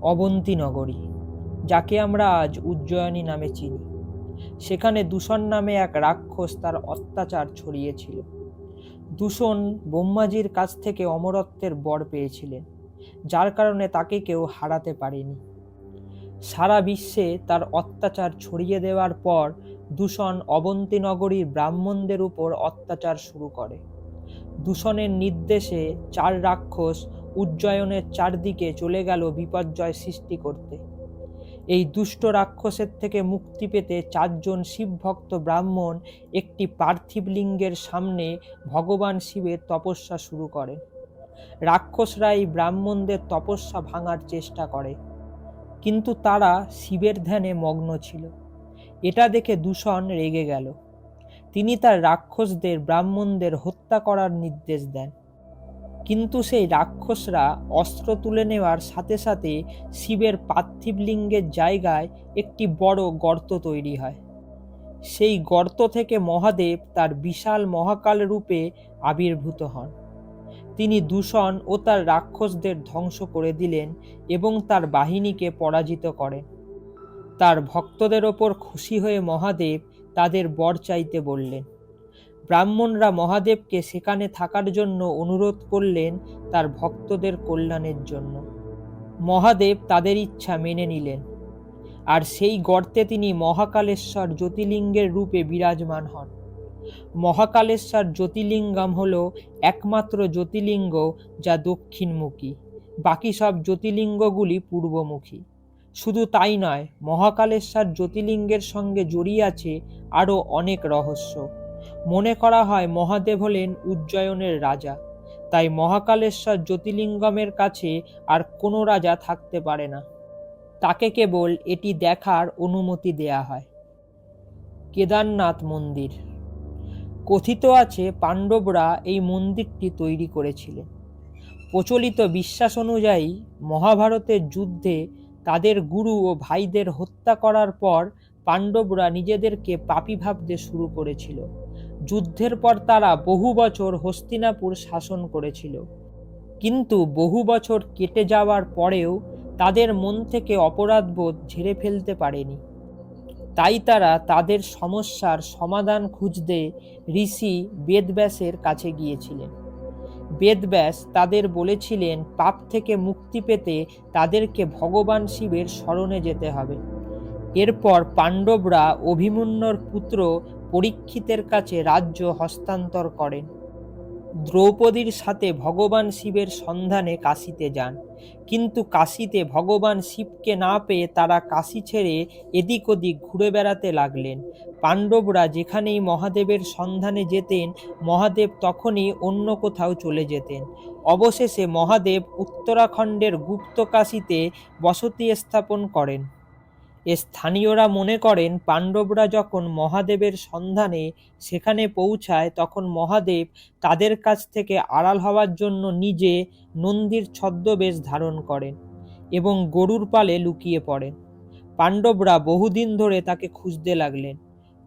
অবন্তী নগরী, যাকে আমরা আজ উজ্জয়িনী নামে চিনি। সেখানে দূষণ নামে এক রাক্ষস তার অত্যাচার ছড়িয়েছিল। দূষণ ব্রহ্মাজির কাছ থেকে অমরত্বের বর পেয়েছিলেন, যার কারণে তাকে কেউ হারাতে পারেনি। সারা বিশ্বে তার অত্যাচার ছড়িয়ে দেওয়ার পর দূষণ অবন্তী নগরীর ব্রাহ্মণদের উপর অত্যাচার শুরু করে। দূষণের নির্দেশে 4 রাক্ষস উজ্জয়নের চারদিকে চলে গেল বিপর্যয় সৃষ্টি করতে। এই দুষ্ট রাক্ষসের থেকে মুক্তি পেতে 4 জন শিবভক্ত ব্রাহ্মণ একটি পার্থিব লিঙ্গের সামনে ভগবান শিবের তপস্যা শুরু করে। রাক্ষসরা এই ব্রাহ্মণদের তপস্যা ভাঙার চেষ্টা করে, কিন্তু তারা শিবের ধ্যানে মগ্ন ছিল। এটা দেখে দূষণ রেগে গেল। তিনি তার রাক্ষসদের ব্রাহ্মণদের হত্যা করার নির্দেশ দেন। কিন্তু সেই রাক্ষসরা অস্ত্র তুলে নেওয়ার সাথে সাথে শিবের পার্থিব লিঙ্গের জায়গায় একটি বড় গর্ত তৈরি হয়। সেই গর্ত থেকে মহাদেব তার বিশাল মহাকাল রূপে আবির্ভূত হন। তিনি দূষণ ও তার রাক্ষসদের ধ্বংস করে দিলেন এবং তার বাহিনীকে পরাজিত করেন। তার ভক্তদের ওপর খুশি হয়ে মহাদেব তাদের বর চাইতে বললেন। ব্রাহ্মণরা মহাদেবকে সেখানে থাকার জন্য অনুরোধ করলেন, তার ভক্তদের কল্যাণের জন্য। মহাদেব তাদের ইচ্ছা মেনে নিলেন, আর সেই গর্তে তিনি মহাকালেশ্বর জ্যোতির্লিঙ্গের রূপে বিরাজমান হন। মহাকালেশ্বর জ্যোতির্লিঙ্গম হল একমাত্র জ্যোতির্লিঙ্গ যা দক্ষিণমুখী, বাকি সব জ্যোতির্লিঙ্গগুলি পূর্বমুখী। শুধু তাই নয়, মহাকালেশ্বর জ্যোতির্লিঙ্গের সঙ্গে জড়িয়ে আছে আরও অনেক রহস্য। মনে করা হয় মহাদেব হলেন উজ্জয়নের রাজা, তাই মহাকালেশ্বর জ্যোতির্লিঙ্গমের কাছে আর কোনো রাজা থাকতে পারে না। তাকে কেবল এটি দেখার অনুমতি দেয়া হয়। কেদারনাথ মন্দির। কথিত আছে পাণ্ডবরা এই মন্দিরটি তৈরি করেছিলেন। প্রচলিত বিশ্বাস অনুযায়ী মহাভারতের যুদ্ধে তাদের গুরু ও ভাইদের হত্যা করার পর পাণ্ডবরা নিজেদেরকে পাপী ভাবতে শুরু করেছিল। যুদ্ধের পর তারা বহু বছর হস্তিনাপুর শাসন করেছিল, কিন্তু বহু বছর কেটে যাওয়ার পরেও তাদের মন থেকে অপরাধবোধ ঝেড়ে ফেলতে পারেনি। তাই তারা তাদের সমস্যার সমাধান খুঁজতে ঋষি বেদব্যাসের কাছে গিয়েছিলেন। বেদব্যাস তাদের বলেছিলেন পাপ থেকে মুক্তি পেতে তাদেরকে ভগবান শিবের শরণে যেতে হবে। এরপর পাণ্ডবরা অভিমন্যুর পুত্র পরীক্ষিতের কাছে রাজ্য হস্তান্তর করেন। দ্রৌপদীর সাথে ভগবান শিবের সন্ধানে কাশীতে যান, কিন্তু কাশীতে ভগবান শিবকে না পেয়ে তারা কাশী ছেড়ে এদিক ওদিক ঘুরে বেড়াতে লাগলেন। পাণ্ডবরা যেখানেই মহাদেবের সন্ধানে যেতেন, মহাদেব তখনই অন্য কোথাও চলে যেতেন। অবশেষে মহাদেব উত্তরাখণ্ডের গুপ্তকাশীতে বসতি স্থাপন করেন। স্থানীয়রা মনে করেন পাণ্ডবরা যখন মহাদেবের সন্ধানে সেখানে পৌঁছায়, তখন মহাদেব তাদের কাছ থেকে আড়াল হওয়ার জন্য নিজে নন্দীর ছদ্মবেশ ধারণ করেন এবং গরুর পালে লুকিয়ে পড়েন। পাণ্ডবরা বহুদিন ধরে তাকে খুঁজতে লাগলেন।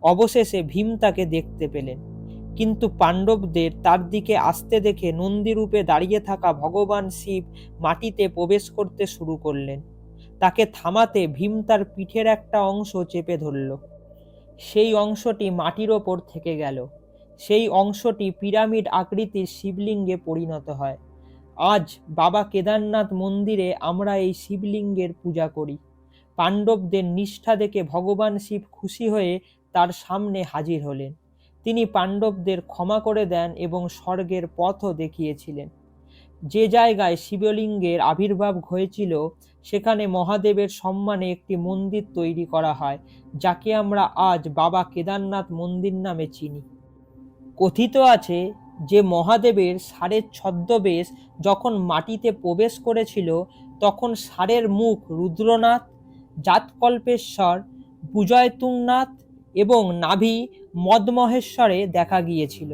অবশেষে ভীম তাকে দেখতে পেলেন, কিন্তু পাণ্ডবদের তার দিকে আসতে দেখে নন্দীরূপে দাঁড়িয়ে থাকা ভগবান শিব মাটিতে প্রবেশ করতে শুরু করলেন। তাকে থামাতে ভীম তার পিঠের একটা অংশ চেপে ধরল। সেই অংশটি মাটির ওপর থেকে গেল। সেই অংশটি পিরামিড আকৃতির শিবলিঙ্গে পরিণত হয়। আজ বাবা কেদারনাথ মন্দিরে আমরা এই শিবলিঙ্গের পূজা করি। পাণ্ডবদের নিষ্ঠা দেখে ভগবান শিব খুশি হয়ে তার সামনে হাজির হলেন। তিনি পাণ্ডবদের ক্ষমা করে দেন এবং স্বর্গের পথও দেখিয়েছিলেন। যে জায়গায় শিবলিঙ্গের আবির্ভাব হয়েছিল সেখানে মহাদেবের সম্মানে একটি মন্দির তৈরি করা হয়, যাকে আমরা আজ বাবা কেদারনাথ মন্দির নামে চিনি। কথিত আছে যে মহাদেবের ষাঁড়ের ছদ্মবেশ যখন মাটিতে প্রবেশ করেছিল, তখন ষাঁড়ের মুখ রুদ্রনাথ, জাতকল্পেশ্বর, বুজয়তুংনাথ এবং নাভি মদমহেশ্বরে দেখা গিয়েছিল।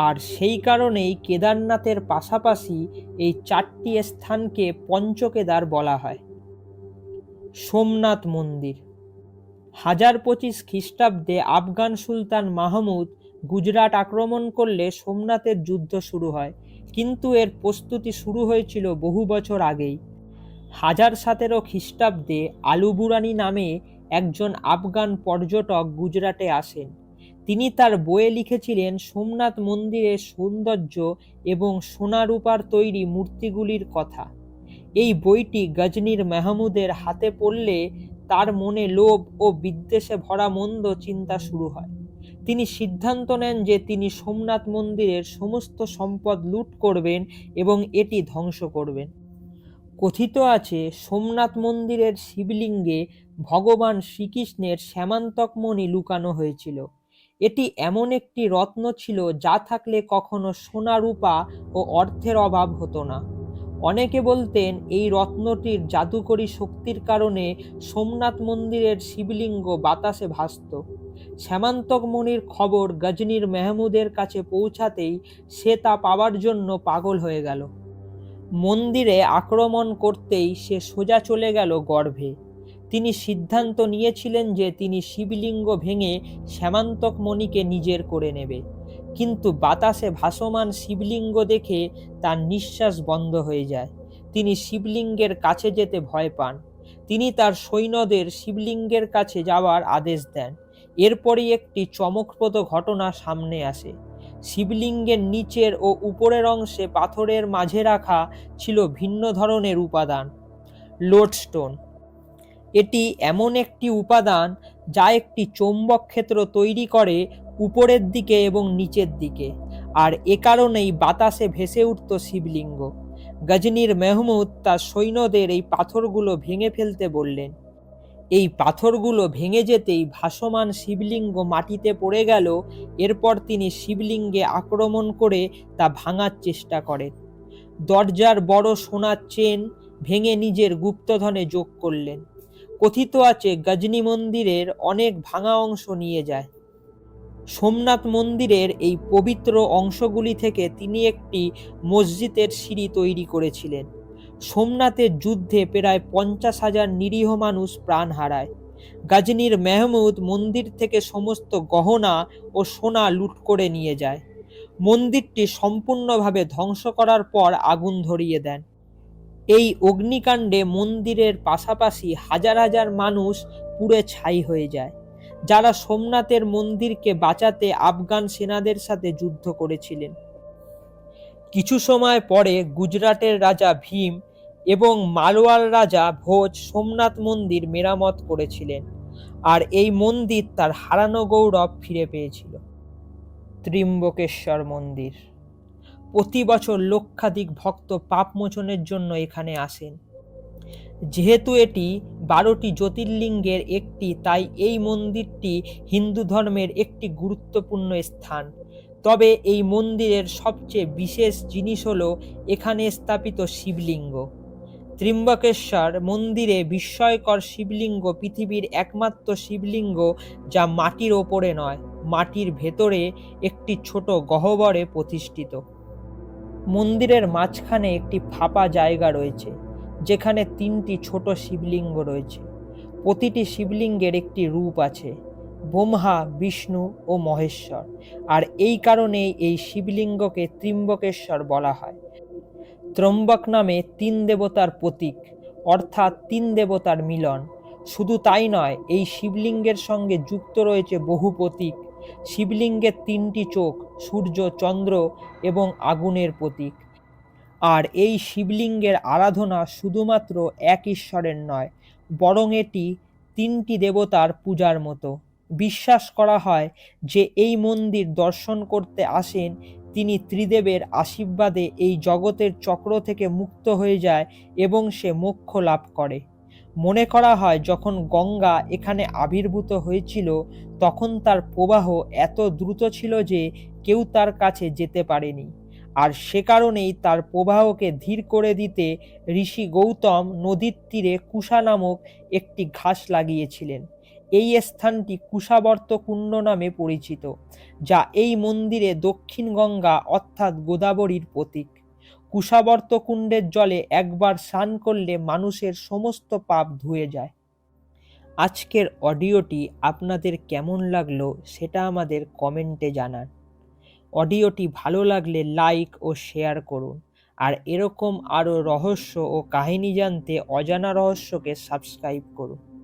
আর সেই কারণেই কেদারনাথের পাশাপাশি এই 4টি স্থানকে পঞ্চকেদার বলা হয়। সোমনাথ মন্দির। 1025 খ্রিস্টাব্দে আফগান সুলতান মাহমুদ গুজরাট আক্রমণ করলে সোমনাথের যুদ্ধ শুরু হয়, কিন্তু এর প্রস্তুতি শুরু হয়েছিল বহু বছর আগেই। 1017 খ্রিস্টাব্দে আলুবুরানি নামে একজন আফগান পর্যটক গুজরাটে আসেন। তিনি তার বইয়ে লিখেছিলেন সোমনাথ মন্দিরের সৌন্দর্য এবং সোনা রূপার তৈরি মূর্তিগুলির কথা। এই বইটি গজনীর মাহমুদের হাতে পড়লে তার মনে লোভ ও বিদ্বেষে ভরা মন্দ চিন্তা শুরু হয়। তিনি সিদ্ধান্ত নেন যে তিনি সোমনাথ মন্দিরের সমস্ত সম্পদ লুট করবেন এবং এটি ধ্বংস করবেন। কথিত আছে সোমনাথ মন্দিরের শিবলিঙ্গে ভগবান শ্রীকৃষ্ণের শ্যামান্তক মণি লুকানো হয়েছিল। এটি এমন একটি রত্ন ছিল যা থাকলে কখনো সোনা রূপা ও অর্থের অভাব হতো না। অনেকে বলতেন এই রত্নটির জাদুকরী শক্তির কারণে সোমনাথ মন্দিরের শিবলিঙ্গ বাতাসে ভাসত। শ্যামান্তক মণির খবর গজনীর মাহমুদের কাছে পৌঁছাতেই সে তা পাওয়ার জন্য পাগল হয়ে গেল। মন্দিরে আক্রমণ করতেই সে সোজা চলে গেল গর্ভে। তিনি সিদ্ধান্ত নিয়েছিলেন যে তিনি শিবলিঙ্গ ভেঙে শ্যামান্তক মণিকে নিজের করে নেবে। কিন্তু বাতাসে ভাসমান শিবলিঙ্গ দেখে তার নিঃশ্বাস বন্ধ হয়ে যায়। তিনি শিবলিঙ্গের কাছে যেতে ভয় পান। তিনি তার সৈন্যদের শিবলিঙ্গের কাছে যাওয়ার আদেশ দেন। এরপরই একটি চমকপ্রদ ঘটনা সামনে আসে। শিবলিঙ্গের নিচের ও উপরের অংশে পাথরের মাঝে রাখা ছিল ভিন্ন ধরনের উপাদান, লোডস্টোন। এটি এমন একটি উপাদান যা একটি চৌম্বক ক্ষেত্র তৈরি করে উপরের দিকে এবং নিচের দিকে, আর এ কারণেই বাতাসে ভেসে উঠত শিবলিঙ্গ। গজনীর মাহমুদ তার সৈন্যদের এই পাথরগুলো ভেঙে ফেলতে বললেন। এই পাথরগুলো ভেঙে যেতেই ভাসমান শিবলিঙ্গ মাটিতে পড়ে গেল। এরপর তিনি শিবলিঙ্গে আক্রমণ করে তা ভাঙার চেষ্টা করেন। দরজার বড় সোনার চেন ভেঙে নিজের গুপ্তধনে যোগ করলেন। কথিত আছে গজনী মন্দিরের অনেক ভাঙা অংশ নিয়ে যায়। সোমনাথ মন্দিরের এই পবিত্র অংশগুলি থেকে তিনি একটি মসজিদের সিঁড়ি তৈরি করেছিলেন। সোমনাথের যুদ্ধে প্রায় 50,000 নিরীহ মানুষ প্রাণ হারায়। গজনীর মাহমুদ মন্দির থেকে সমস্ত গহনা ও সোনা লুট করে নিয়ে যায়। মন্দিরটি সম্পূর্ণভাবে ধ্বংস করার পর আগুন ধরিয়ে দেন। এই অগ্নিকাণ্ডে মন্দিরের পাশাপাশি হাজার হাজার মানুষ পুড়ে ছাই হয়ে যায়, যারা সোমনাথের মন্দিরকে বাঁচাতে আফগান সেনাদের সাথে যুদ্ধ করেছিলেন। কিছু সময় পরে গুজরাটের রাজা ভীম এবং মালওয়ার রাজা ভোজ সোমনাথ মন্দির মেরামত করেছিলেন, আর এই মন্দির তার হারানো গৌরব ফিরে পেয়েছিল। ত্রিম্বকেশ্বর মন্দির। প্রতি বছর লক্ষাধিক ভক্ত পাপমোচনের জন্য এখানে আসেন। যেহেতু এটি 12টি জ্যোতির্লিঙ্গের একটি, তাই এই মন্দিরটি হিন্দু ধর্মের একটি গুরুত্বপূর্ণ স্থান। তবে এই মন্দিরের সবচেয়ে বিশেষ জিনিস হলো এখানে স্থাপিত শিবলিঙ্গ। ত্রিম্বকেশ্বর মন্দিরে বিস্ময়কর শিবলিঙ্গ পৃথিবীর একমাত্র শিবলিঙ্গ যা মাটির ওপরে নয়, মাটির ভেতরে একটি ছোট গহ্বরে প্রতিষ্ঠিত। মন্দিরের মাঝখানে একটি ফাঁপা জায়গা রয়েছে, যেখানে 3টি ছোট শিবলিঙ্গ রয়েছে। প্রতিটি শিবলিঙ্গের একটি রূপ আছে, ব্রহ্মা, বিষ্ণু ও মহেশ্বর, আর এই কারণেই এই শিবলিঙ্গকে ত্রিম্বকেশ্বর বলা হয়। ত্রম্বক নামে 3 দেবতার প্রতীক, অর্থাৎ 3 দেবতার মিলন। শুধু তাই নয়, এই শিবলিঙ্গের সঙ্গে যুক্ত রয়েছে বহু প্রতীক। শিবলিঙ্গের 3টি চোখ, সূর্য, চন্দ্র এবং আগুনের প্রতীক। আর এই শিবলিঙ্গের আরাধনা শুধুমাত্র এক ঈশ্বরের নয়, বরং এটি 3টি দেবতার পূজার মতো। বিশ্বাস করা হয় যে এই মন্দির দর্শন করতে আসেন তিনি ত্রিদেবের আশীর্বাদে এই জগতের চক্র থেকে মুক্ত হয়ে যায় এবং সে মোক্ষ লাভ করে। মনে করা হয় যখন গঙ্গা এখানে আবির্ভূত হয়েছিল তখন তার প্রবাহ এত দ্রুত ছিল যে কেউ তার কাছে যেতে পারেনি, আর সে কারণেই তার প্রবাহকে ধীর করে দিতে ঋষি গৌতম নদীর তীরে কুশা নামক একটি ঘাস লাগিয়েছিলেন। এই স্থানটি কুশাবর্ত কুণ্ড নামে পরিচিত, যা এই মন্দিরে দক্ষিণ গঙ্গা অর্থাৎ গোদাবরীর প্রতীক। কুশাবর্ত কুণ্ডের জলে একবার স্নান করলে মানুষের সমস্ত পাপ ধুয়ে যায়। আজকের অডিওটি আপনাদের কেমন লাগলো সেটা আমাদের কমেন্টে জানান। অডিওটি ভালো লাগলে লাইক ও শেয়ার করুন, আর এরকম আরও রহস্য ও কাহিনী জানতে অজানা রহস্যকে সাবস্ক্রাইব করুন।